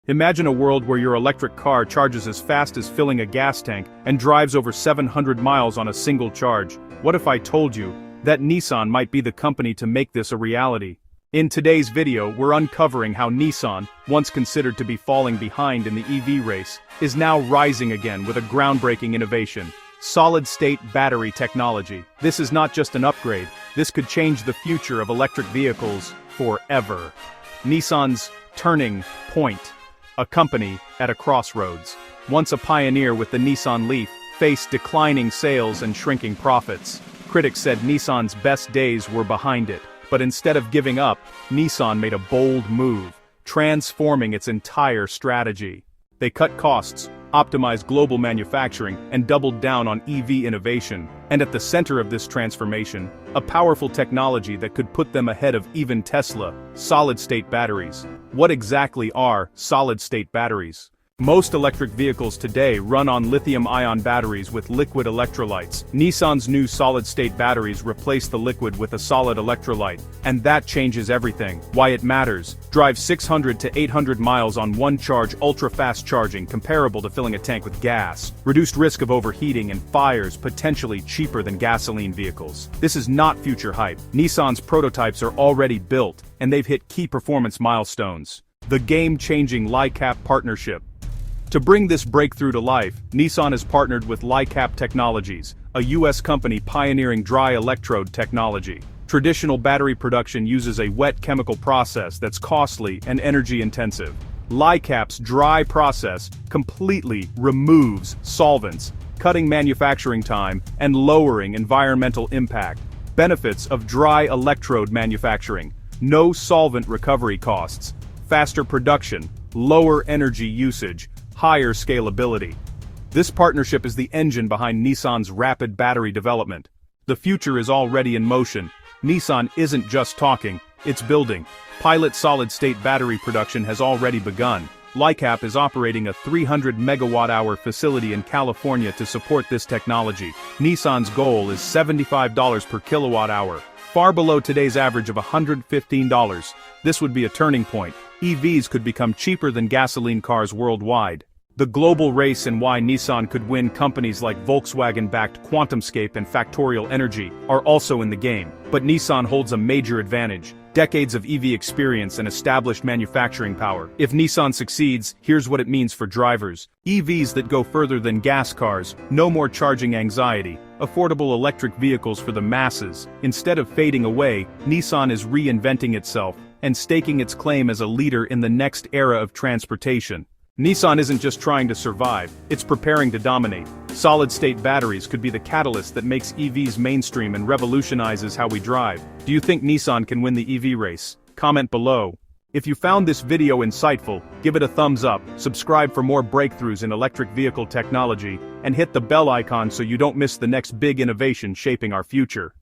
Imagine a world where your electric car charges as fast as filling a gas tank and drives over 700 miles on a single charge. What if I told you that Nissan might be the company to make this a reality? In today's video, we're uncovering how Nissan, once considered to be falling behind in the EV race, is now rising again with a groundbreaking innovation: solid-state battery technology. This is not just an upgrade, this could change the future of electric vehicles forever. Nissan's turning point. A company at a crossroads. Once a pioneer with the Nissan Leaf, faced declining sales and shrinking profits. Critics said Nissan's best days were behind it, but instead of giving up, Nissan made a bold move, transforming its entire strategy. They cut costs, optimized global manufacturing, and doubled down on EV innovation. And at the center of this transformation, a powerful technology that could put them ahead of even Tesla: solid-state batteries. What exactly are solid-state batteries? Most electric vehicles today run on lithium-ion batteries with liquid electrolytes. Nissan's new solid-state batteries replace the liquid with a solid electrolyte, and that changes everything. Why it matters: drive 600 to 800 miles on one charge, ultra-fast charging comparable to filling a tank with gas. Reduced risk of overheating and fires, potentially cheaper than gasoline vehicles. This is not future hype. Nissan's prototypes are already built, and they've hit key performance milestones. The game-changing LiCAP partnership. To bring this breakthrough to life, Nissan has partnered with LiCAP Technologies, a US company pioneering dry electrode technology. Traditional battery production uses a wet chemical process that's costly and energy-intensive. LiCAP's dry process completely removes solvents, cutting manufacturing time and lowering environmental impact. Benefits of dry electrode manufacturing: no solvent recovery costs, faster production, lower energy usage, higher scalability. This partnership is the engine behind Nissan's rapid battery development. The future is already in motion. Nissan isn't just talking, it's building. Pilot solid-state battery production has already begun. LiCAP is operating a 300 megawatt-hour facility in California to support this technology. Nissan's goal is $75 per kilowatt-hour, far below today's average of $115. This would be a turning point. EVs could become cheaper than gasoline cars worldwide. The global race and why Nissan could win. Companies like Volkswagen-backed QuantumScape and Factorial Energy are also in the game. But Nissan holds a major advantage: decades of EV experience and established manufacturing power. If Nissan succeeds, here's what it means for drivers: EVs that go further than gas cars, no more charging anxiety, affordable electric vehicles for the masses. Instead of fading away, Nissan is reinventing itself and staking its claim as a leader in the next era of transportation. Nissan isn't just trying to survive, it's preparing to dominate. Solid-state batteries could be the catalyst that makes EVs mainstream and revolutionizes how we drive. Do you think Nissan can win the EV race? Comment below. If you found this video insightful, give it a thumbs up, subscribe for more breakthroughs in electric vehicle technology, and hit the bell icon so you don't miss the next big innovation shaping our future.